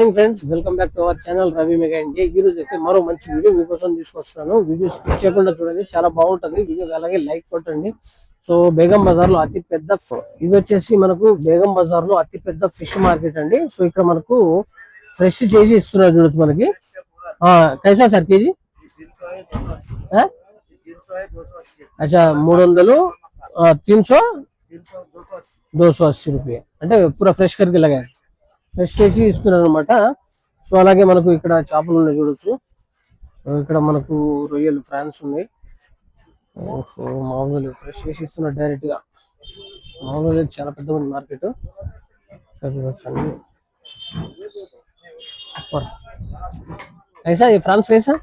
Friends, welcome back to our channel Ravi mega India. ఈ రోజు అయితే మరో మంచి వీడియో మీకోసం తీసుకొస్తున్నాను. వీడియో స్కిప్ చేయకుండా చూడండి, చాలా బాగుంటది వీడియో. అలాగే లైక్ కొట్టండి. సో బేగం బజార్ లో అతి పెద్ద ఇది వచ్చేసి మనకు బేగం బజార్ లో అతి పెద్ద ఫిష్ మార్కెట్ అండి. సో ఇక్కడ మనకు ఫ్రెష్ చేసి ఇస్తున్నారు చూడొచ్చు మనకి. కైసా సార్ కేజీ? అచ్చా 300 300 280 రూపాయ అంటే పూరా ఫ్రెష్ కర్కి లగా ఫ్రెష్ చేసి ఇస్తున్నారు అనమాట. సో అలాగే మనకు ఇక్కడ చేపలు ఉన్నాయి చూడొచ్చు. ఇక్కడ మనకు రొయ్యలు ఫ్రాన్స్ ఉన్నాయి. సో మామూలు ఫ్రెష్ చేసి ఇస్తున్నారు డైరెక్ట్ గా. మామూలు చాలా పెద్ద ఉంది మార్కెట్. కైసా ఈ ఫ్రాన్స్ కైసా?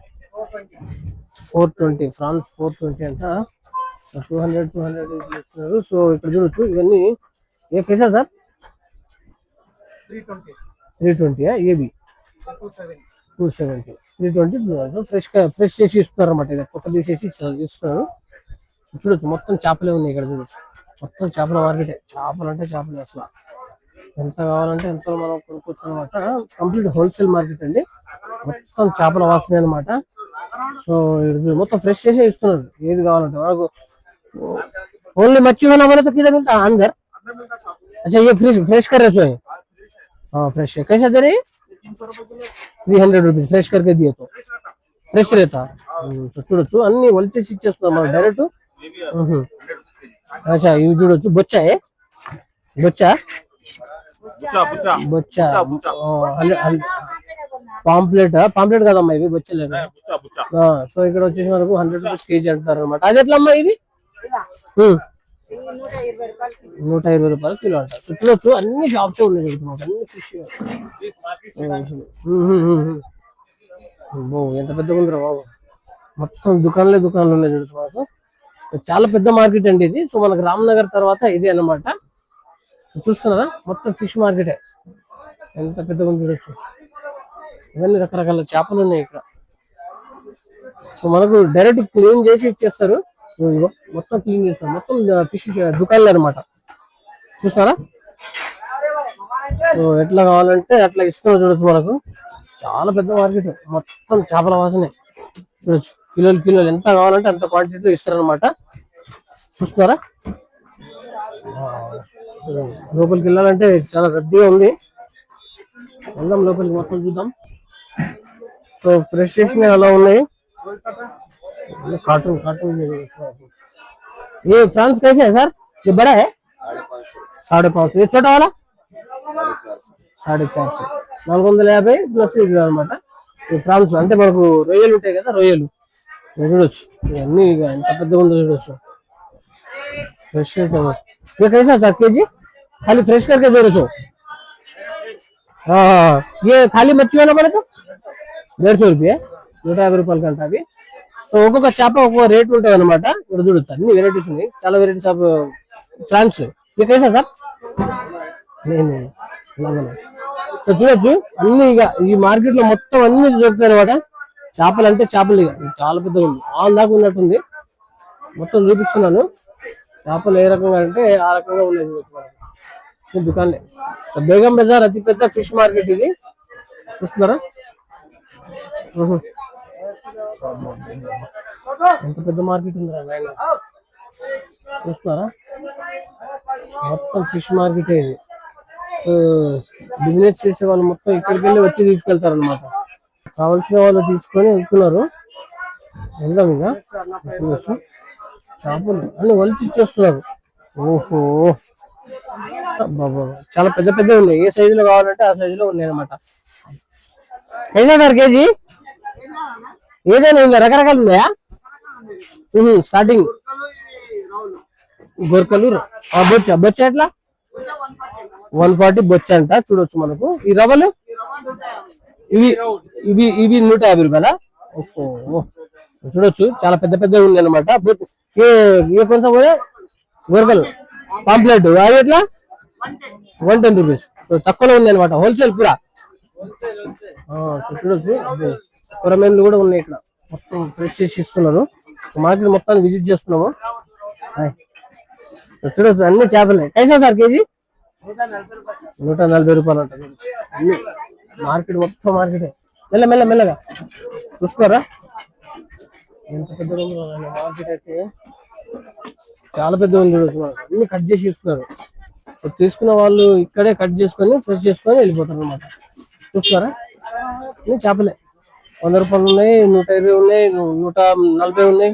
420 ఫ్రాన్స్ 420 అంట. 200 ఇస్తున్నారు. సో ఇక్కడ చూడొచ్చు ఇవన్నీ ఏ కైసా సార్? 320 ఏబి 270 320 ఫ్రెష్ చేసి ఇస్తున్నారు అనమాట. ఇది పొట్ట తీసేసి ఇస్తున్నారు. చూడొచ్చు మొత్తం చేపలే ఉన్నాయి ఇక్కడ. చూడొచ్చు మొత్తం చేపల మార్కెటే. చేపలు అంటే చేపలే అసలు. ఎంత కావాలంటే ఎంత మనం కొనుక్కోవచ్చు అనమాట. కంప్లీట్ హోల్సేల్ మార్కెట్ అండి. మొత్తం చేపల వాసనే అనమాట. సో మొత్తం ఫ్రెష్ చేసే ఇస్తున్నారు. ఏది కావాలంటే మనకు ఓన్ली मच्छी होना बोले तो किधर मिलता है? अंदर? अच्छा ये फ्रेश कर रहे हो? हाँ फ्रेश है. कैसा दे रहे? 300 रुपीज फ्रेश करके दिए तो फ्रेश रहता. చూడొచ్చు అన్ని వలిచేసి ఇచ్చేస్తున్నాం మనం డైరెక్ట్. అచ్చా ఇవి చూడొచ్చు. బొచ్చా బొచ్చా బొచ్చా పాంప్లెట్ కదమ్మా ఇవి బొచ్చలేదు. సో ఇక్కడ వచ్చేసి మనకు 100 రూపీస్ కేజీ అంటారు అనమాట. అది ఎట్లా అమ్మా ఇవి? 120 రూపాయలు కిలో అంట. సో చూడొచ్చు అన్ని షాప్స్ ఉన్నాయి అన్ని ఫిష్. ఎంత పెద్దగా ఉందిరా బాబు. మొత్తం దుకాణాలు ఉన్నాయి చూడొచ్చు మనకు. చాలా పెద్ద మార్కెట్ అండి ఇది. సో మనకు రామ్నగర్ తర్వాత ఇది అన్నమాట. చూస్తున్నారా మొత్తం ఫిష్ మార్కెటే. ఎంత పెద్దగా ఉంది చూడొచ్చు. ఇవన్నీ రకరకాల చేపలు ఉన్నాయి ఇక్కడ. సో మనకు డైరెక్ట్ క్లీన్ చేసి ఇచ్చేస్తారు. మొత్తం క్లీన్ చేస్తారు. మొత్తం ఫిష్ దుకాణాలు అనమాట. చూస్తారా? సో ఎట్లా కావాలంటే అట్లా ఇస్తున్నారు చూడొచ్చు మనకు. చాలా పెద్ద మార్కెట్. మొత్తం చేపల వాసనే చూడొచ్చు. కిలోలు ఎంత కావాలంటే అంత క్వాంటిటీలో ఇస్తారనమాట. చూస్తున్నారా? లోపలికి వెళ్ళాలంటే చాలా రద్దీగా ఉంది. వెళ్దాం లోపలికి, మొత్తం చూద్దాం. సో ఫ్రెష్ చేసినవి అలా ఉన్నాయి. कार्टून ये फ्रांस कैसे है सर? ये बड़ा है 550. ये छोटा वाला 450. 450 ప్లస్ ఇది అనమాట. ఈ ఫ్రాన్స్ అంటే మనకు రొయ్యలు ఉంటాయి కదా, రొయ్యలు చూడొచ్చు. ఇవన్నీ ఎంత పెద్దగా ఉందో చూడొచ్చు. ఫ్రెష్ ये कैसा सर केजी? खाली फ्रेश करके दे रहे हो? हाँ ये खाली मच्छी वाला पड़े तो 150 रुपये 150 రూపాయలు కంట అవి. సో ఒక్కొక్క చేప ఒక్కొక్క రేట్ ఉంటుంది అనమాట. ఇక్కడ చూడొచ్చు అన్ని వెరైటీస్ ఉన్నాయి. చాలా వెరైటీస్ ఆఫ్ ఫ్రాన్స్. కైసా సార్? సో చూడొచ్చు అన్ని ఇక ఈ మార్కెట్ లో మొత్తం అన్ని దొరుకుతాయి అనమాట. చేపలు అంటే చేపలు ఇక చాలా పెద్దగా ఉంది. ఆన్ దాకా ఉన్నట్టుంది. మొత్తం చూపిస్తున్నాను. చేపలు ఏ రకంగా అంటే ఆ రకంగా ఉన్నాయి దుకాణాలే. బేగం బజార్ అతి పెద్ద ఫిష్ మార్కెట్ ఇది. చూస్తున్నారా ఎంత పెద్ద మార్కెట్ ఉంది? చూస్తున్నారా? మొత్తం ఫిష్ మార్కెట్ ఇది. బిజినెస్ చేసే వాళ్ళు మొత్తం ఇక్కడికి వెళ్ళి వచ్చి తీసుకెళ్తారు అనమాట. కావాల్సిన వాళ్ళు తీసుకొని వెళ్తున్నారు. వెళ్దాం ఇక. చేపలు అన్ని వలిచి ఇచ్చేస్తున్నారు. ఓహో బాబా చాలా పెద్ద పెద్ద ఉన్నాయి. ఏ సైజులో కావాలంటే ఆ సైజులో ఉన్నాయి అనమాట. ఎంత సార్ కేజీ? ఏదైనా ఉందా? రకరకాలు ఉన్నాయా? స్టార్టింగ్ గొరకలు బొచ్చ ఎట్లా? 140 బొచ్చ అంట. చూడొచ్చు మనకు. ఈ రవ్వలు ఇవి 150 రూపాయల. ఓహో చూడొచ్చు చాలా పెద్ద పెద్ద ఉంది అనమాట. కొంచెం గొరకలు పాంప్లెట్ అవి ఎట్లా? 110 రూపీస్. తక్కువలో ఉంది అనమాట. హోల్సేల్ పూరా. చూడొచ్చు కూరమేన్లు కూడా ఉన్నాయి ఇక్కడ. మొత్తం ఫ్రెష్ చేసి ఇస్తున్నారు. మార్కెట్ మొత్తాన్ని విజిట్ చేస్తున్నాము. చూడొచ్చు అన్ని చేపలే. కైసా సార్ కేజీ? 140 రూపాయలు అంట. మార్కెట్ మొత్తం మార్కెటే. మెల్లగా చూస్తారా ఎంత పెద్ద మార్కెట్ అయితే. చాలా పెద్ద ఉంది చూడొచ్చు. అన్ని కట్ చేసి ఇస్తున్నారు. తీసుకున్న వాళ్ళు ఇక్కడే కట్ చేసుకొని ఫ్రెష్ చేసుకొని వెళ్ళిపోతారు అనమాట. చూస్తారా ఇన్ని చేపలే. 100 రూపాయలు ఉన్నాయి, 120 ఉన్నాయి, 140 ఉన్నాయి,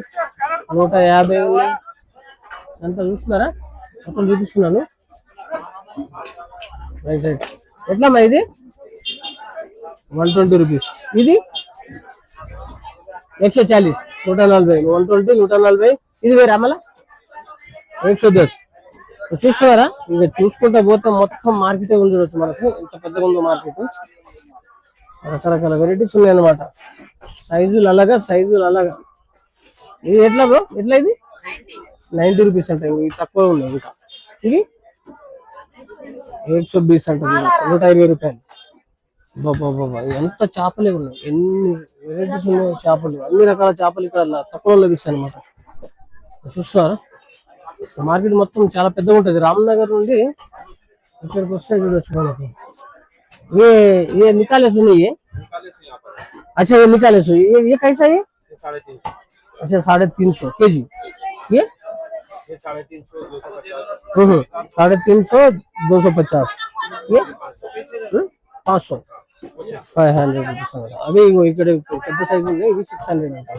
150 ఉన్నాయి. అంతా చూస్తున్నారా? మొత్తం చూపిస్తున్నాను. రైట్. ఎట్లమ్మా ఇది? 120 రూపీస్. ఇది 140, 140, 120, 140. ఇది వేరే అమ్మలా 110. చూస్తున్నారా? ఇక చూసుకుంటా పోతే మొత్తం మార్కెటే ఉంది మనకు. ఎంత పెద్దగా ఉందో మార్కెట్. రకరకాల వెరైటీస్ ఉన్నాయి అనమాట. సైజులు అలాగా. ఇది ఎట్లా బ్రో? ఎట్లా ఇది? 90 రూపీస్ అంటే ఇవి తక్కువ ఉన్నాయి. ఇంకా ఇది 120 అంటే 120 రూపాయలు. బాబా ఎంత చేపలే ఉన్నాయి. ఎన్ని వెరైటీస్ ఉన్నాయి చేపలు. అన్ని రకాల చేపలు ఇక్కడ తక్కువ లభిస్తాయి అనమాట. చూస్తారా? మార్కెట్ మొత్తం చాలా పెద్దగా ఉంటుంది. రామ్నగర్ నుండి ఇక్కడికి వస్తే చూడొచ్చు మనకి. ये निकाले सुनिए ये। अच्छा ये निकाले सो ये कैसा है? 350। अच्छा 350 केजी। ये 350, 250. ये 500, 500 రూపీస్. అవి ఇక్కడ పెద్ద సైజు ఉంది. ఇవి 600 అంట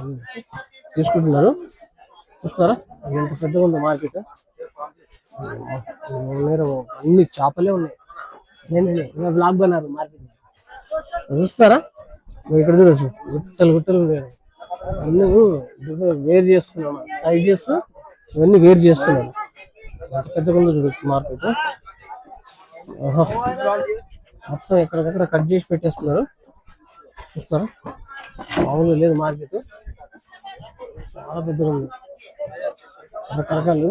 తీసుకుంటున్నారు. చూస్తారా ఎంత పెద్దగా ఉందో మార్కెట్. అన్ని చేపలే ఉన్నాయి. నేను బ్లాగ్ బన్నారు మార్కెట్. చూస్తారా? ఇక్కడ చూడొచ్చు గుట్టలు అన్ని వేరు చేస్తున్నాను. సైజెస్ ఇవన్నీ వేరు చేస్తున్నాను. ఎంత పెద్దగా ఉందో చూడొచ్చు మార్కెట్. మొత్తం ఎక్కడికక్కడ కట్ చేసి పెట్టేస్తున్నారు. చూస్తారా? మామూలుగా లేదు మార్కెట్. చాలా పెద్దగా ఉంది. రకరకాలు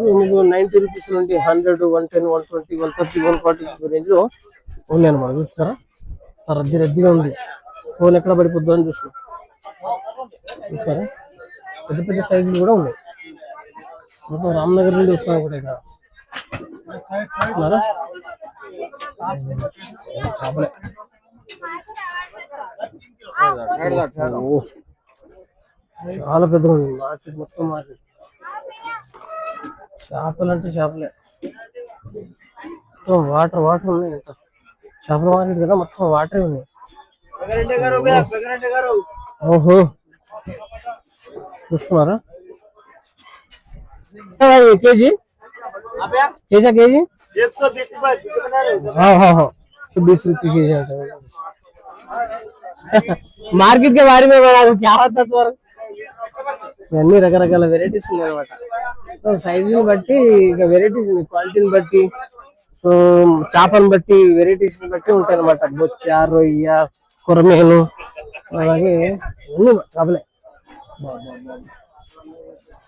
90 రూపీస్ నుండి 100, 110, 120, 130, 140 రేంజ్ లో ఉన్నాయి అనమాట. చూస్తారా? రద్దీగా ఉంది. ఫోన్ ఎక్కడ పడిపోద్దు అని చూస్తున్నాం. చూస్తారా? పెద్ద సైజులు కూడా ఉన్నాయి. మొత్తం రామ్నగర్ నుండి వస్తున్నాం కూడా ఇక్కడ. చూస్తున్నారా? చేపలే. చాలా పెద్దగా ఉంది మార్కెట్. మొత్తం మార్కెట్ చేపలు అంటే చేపలే. వాటర్ ఉన్నాయి. చేపల మార్కెట్ కదా, మొత్తం వాటరే ఉన్నాయి. ఓహో చూస్తున్నారా? కేజీ 120 रुपये केजी आता है। మార్కెట్ के बारे में क्या होता तो అన్ని రకరకాల వెరైటీస్ ఉన్నాయి అనమాట. సైజుని బట్టి ఇక వెరైటీస్, క్వాలిటీని బట్టి, సో చేపను బట్టి, వెరైటీస్ బట్టి ఉంటాయి అనమాట. బొచ్చ, రొయ్య, కొరమేను, అలాగే అన్ని చేపలే.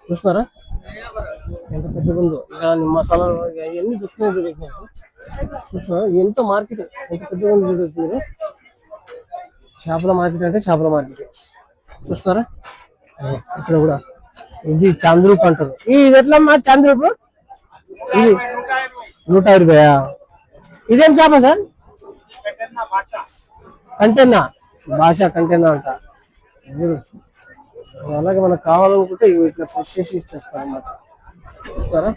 చూస్తున్నారా ఎంత పెద్దగా ఉందో. ఇక మసాలా అవన్నీ చూస్తున్నాయి. చూస్తున్నా ఎంత మార్కెట్ ఎంత పెద్దగా ఉంది చూడొచ్చు మీరు. చేపల మార్కెట్ అంటే చేపల మార్కెట్. చూస్తున్నారా? ఇక్కడ కూడా ఇది చాంద్రూప్ అంటారు. ఇది ఎట్లా మా చాంద్రూప్? ఇది 150 రూపాయా? ఇదేం చేప సార్? కంటెన్నా భాష కంటెన్నా అంట. అలాగే మనకు కావాలనుకుంటే ఇట్లా ఫ్రెష్ చేసి ఇచ్చేస్తారు అన్నమాట. చూస్తారా?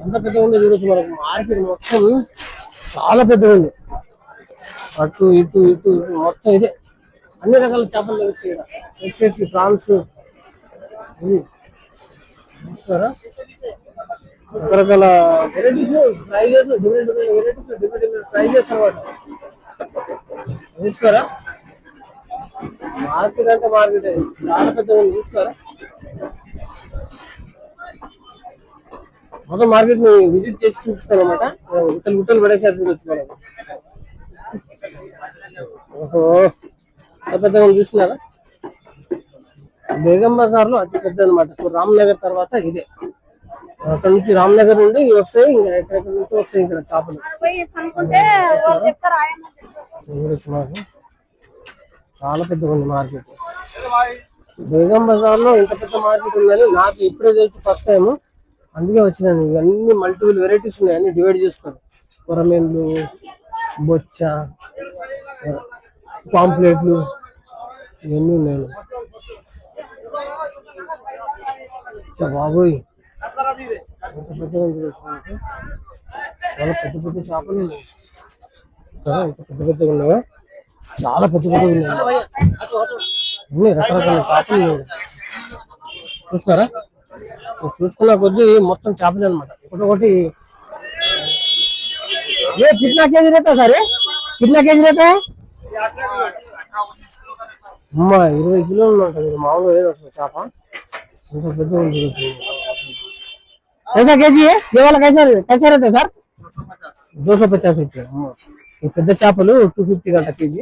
అంత పెద్దగా ఉంది చూడొచ్చు. మనకు మార్కెట్ మొత్తం చాలా పెద్దగా ఉంది. అటు ఇటు మొత్తం ఇదే. అన్ని రకాల చేపలు లభిస్తాయి ఇక్కడ. ఫ్రెష్ చేసి ప్రాన్స్. చూస్తారా? రకరకాల varieties, prices, different varieties, different prices అనమాట. చూస్తారా? మార్కెట్ అంటే మార్కెట్ చాలా పెద్దగా ఉంది. చూస్తారా? మొత్తం మార్కెట్ ని విజిట్ చేసి చూపిస్తాను అనమాట. గుట్టలు పడేసారి చూడొచ్చు మనం. ఓహో పెద్దగా చూస్తున్నారా? బేగం బజార్ లో అతి పెద్ద అనమాట. సో రామ్నగర్ తర్వాత ఇదే. అక్కడ నుంచి రామ్నగర్ నుండి వస్తాయి. ఇంకా ఎక్కడెక్కడ నుంచి వస్తాయి ఇక్కడ చేపలు. చాలా పెద్దగా ఉంది మార్కెట్. బేగం బజార్ లో ఇంత పెద్ద మార్కెట్ ఉందని నాకు ఇప్పుడే తెలుసు ఫస్ట్ టైం. అందుకే వచ్చినాను. ఇవన్నీ మల్టిపుల్ వెరైటీస్ ఉన్నాయి. అన్ని డివైడ్ చేసుకోండి. కొరమేన్లు, బొచ్చ, పాంప్లెట్లు ఇవన్నీ ఉన్నాయి. బాబోయ్ ఎంత పెద్దగా ఉంది చూడండి. చాలా పెద్ద పెద్ద చేపలు ఉన్నాయి కదా, ఎంత పెద్ద పెద్దగా ఉన్నాయో, చాలా పెద్ద పెద్దగా ఉన్నాయి. అన్ని రకరకాల చేపలు చూస్తారా, చూసుకున్న కొద్దీ మొత్తం చేపలే అనమాట. ఒకటి ये कितना केजी रहता है सर? कितना केजी रहता है? అమ్మా 20 కిలోలు ఉంటుంది. మామూలుగా లేదు అసలు చేప, ఇంత పెద్ద ఉంది. कैसा केजी है ये वाला? कैसा रहता है सर? 250 రూపాయలు. ఈ పెద్ద చేపలు 250 గంట కేజీ.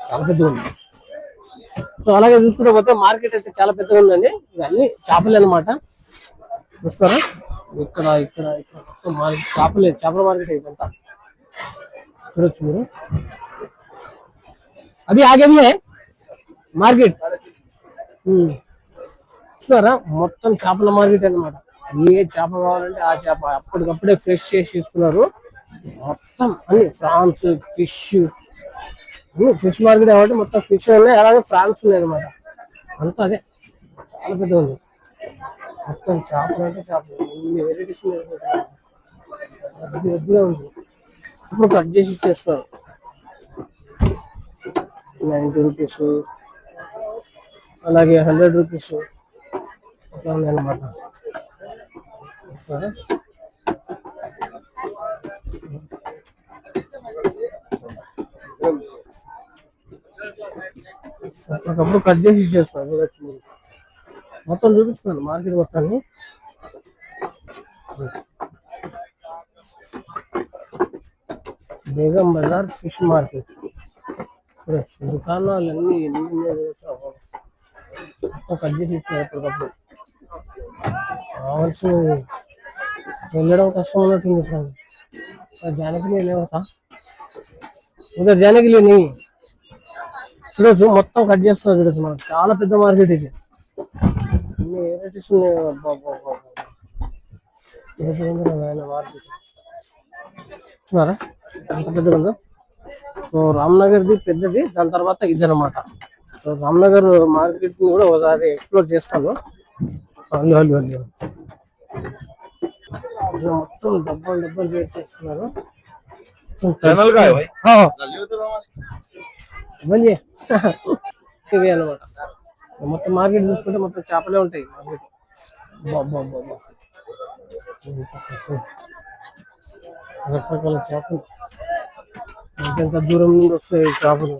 చాలా పెద్దగా ఉంది. సో అలాగే చూసుకుంటే పోతే మార్కెట్ అయితే చాలా పెద్దగా ఉందండి. ఇవన్నీ చేపలే అనమాట. చూస్తారా, ఇక్కడ ఇక్కడ ఇక్కడ చేపలే, చేపల మార్కెట్ ఇదంతా చూడొచ్చు మీరు. అవి ఆగే మార్కెట్ చూస్తారా, మొత్తం చేపల మార్కెట్ అనమాట. ఏ చేప కావాలంటే ఆ చేప అప్పటికప్పుడే ఫ్రెష్ చేసి ఇస్తున్నారు. మొత్తం అన్ని ఫ్రాన్స్, ఫిష్, ఫిష్ మార్కెట్ కాబట్టి మొత్తం ఫిష్ ఉన్నాయి, అలాగే ఫ్రాన్స్ ఉన్నాయి అనమాట. అంతా అదే చాలా పెద్ద ఉంది. మొత్తం చేపలు అంటే చేపలు, ఎన్ని వెరైటీస్ రద్దీగా ఉంది. ఇప్పుడు కట్ చేసి ఇచ్చేస్తారు. 90 రూపీస్, అలాగే 100 రూపీస్ అట్లా ఉన్నాయన్నమాట. అప్పటికప్పుడు కట్ చేసి ఇచ్చేస్తారు. మొత్తం చూపిస్తున్నాను మార్కెట్ మొత్తాన్ని. Begum Bazar fish market. దుకాణాలన్నీ కట్ చేసి ఇస్తారు. ఎప్పటికప్పుడు కావాల్సి వెళ్ళడం కష్టం ఉన్నట్టుంది. జానకి లేవతా ఉదర్ జానకి లేని చూడొచ్చు, మొత్తం కట్ చేస్తున్నారు. చూడొచ్చు, మనకు చాలా పెద్ద మార్కెట్ ఇది. అన్ని వెరైటీస్ ఉన్నాయి. మార్కెట్ చూస్తున్నారా ఎంత పెద్దగా ఉందో. సో రామ్నగర్ది పెద్దది, దాని తర్వాత ఇది అనమాట. సో రామ్నగర్ మార్కెట్ ని కూడా ఒకసారి ఎక్స్ప్లోర్ చేస్తాను. మొత్తం డబ్బాలు డబ్బాలు వేట్ చేస్తున్నారు. ఇవి అనమాట. మొత్తం మార్కెట్ చూసుకుంటే మొత్తం చేపలే ఉంటాయి మార్కెట్. రకరకాల చేపలు, ఎంత దూరం నుండి వస్తాయి చేపలు.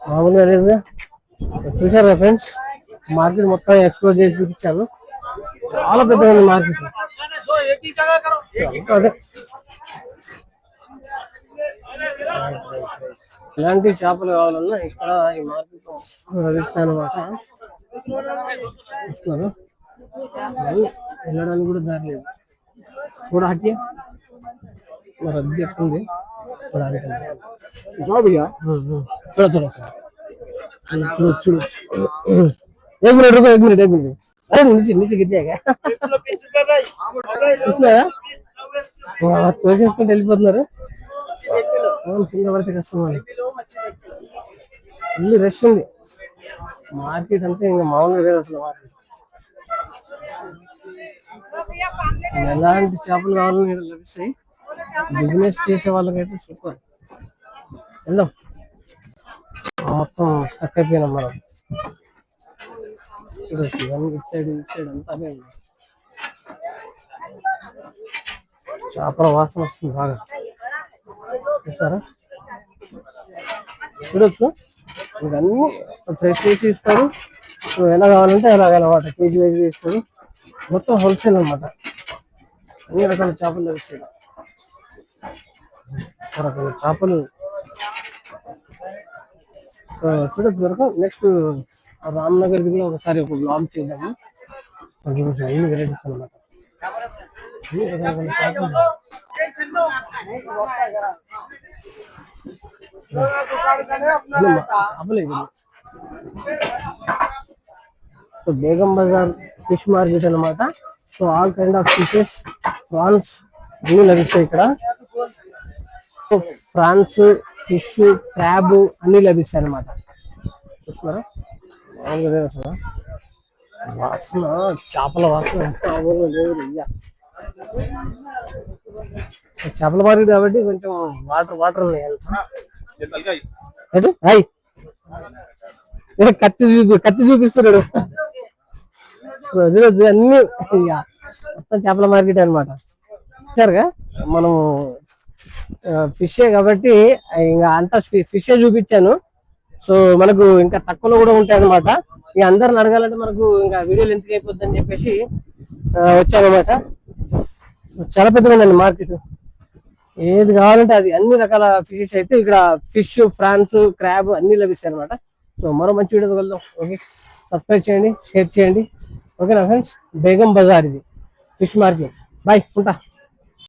మామూలుగా లేదు. చూసారా ఫ్రెండ్స్, మార్కెట్ మొత్తం ఎక్స్ప్లోర్ చేసి చూపించాను. చాలా పెద్దగా ఉంది మార్కెట్. అదే ఎలాంటి చేపలు కావాలన్నా ఇక్కడ ఈ మార్కెట్ లభిస్తాయి అనమాట. చూస్తున్నారు, వెళ్ళడానికి కూడా దారి లేదు. కూడా హట్టి రద్దు చేసుకుంది. చూడు చూడు, एक मिनट रुको, एक मिनट. अरे नीचे नीचे गिर जाएगा. తోసేసుకుంటూ వెళ్ళిపోతున్నారు. కింద పడితే కష్టం. ఫుల్ రష్ ఉంది మార్కెట్ అంతా. ఇంకా మామూలుగా లేదు అసలు మార్కెట్. ఎలాంటి చేపలు కావాలని లభిస్తాయి. బిజినెస్ చేసే వాళ్ళకైతే సూపర్. వెళ్దాం. మొత్తం స్టక్ అయిపోయినాం మనం. చూడొచ్చు, ఇటు సైడ్ అంతా అదే ఉంది. చేపల వాసన వస్తుంది బాగా. చూస్తారా, చూడొచ్చు, ఇవన్నీ ఫ్రెష్ చేసి ఇస్తారు. ఎలా కావాలంటే ఎలాగనమాట, కేజీ వైజ్ ఇస్తారు. మొత్తం హోల్సేల్ అనమాట. అన్ని రకాల చేపలు లభిస్తాయి. రకాల చేపలు. సో చూడొచ్చు వరకు. నెక్స్ట్ రామ్నగర్ది కూడా ఒకసారి ఒక బ్లాగ్ చేద్దాము. అన్ని వెరైటీస్ అనమాట. So Begum Bazar fish market అనమాట. So all kind of fishes, prawns అన్ని లభిస్తాయి ఇక్కడ. ఫ్రాన్స్, ఫిష్, క్రాబ్ అన్ని లభిస్తాయి అన్నమాట. చూస్తున్నారా మామూలుగా అసలు వాసన, చేపల వాసన మామూలుగా లేదు. ఇయ్య చేపల మార్కెట్ కాబట్టి కొంచెం వాటర్ వాటర్ ఉన్నాయి. అయితే హాయ్ కత్తి చూపిస్తున్నాడు. అన్ని ఇక మొత్తం చేపల మార్కెట్ అనమాట. చూసారుగా మనం ఫిషే కాబట్టి ఇంకా అంతా ఫిషే చూపించాను. సో మనకు ఇంకా తక్కువలో కూడా ఉంటాయి అనమాట. ఇక అందరిని అడగాలంటే మనకు ఇంకా వీడియోలు ఎందుకు అయిపోద్ది అని చెప్పేసి వచ్చానమాట. చాలా పెద్దగా ఉందండి మార్కెట్. ఏది కావాలంటే అది అన్ని రకాల ఫిషెస్ అయితే ఇక్కడ ఫిష్, ఫ్రాన్స్, క్రాబ్ అన్ని లభిస్తాయి అనమాట. సో మరో మంచి వీడియోతో వెళ్దాం. ఓకే, సబ్స్క్రైబ్ చేయండి, షేర్ చేయండి. ఓకేనా ఫ్రెండ్స్, బేగం బజార్ ఇది ఫిష్ మార్కెట్. బాయ్, ఉంటా.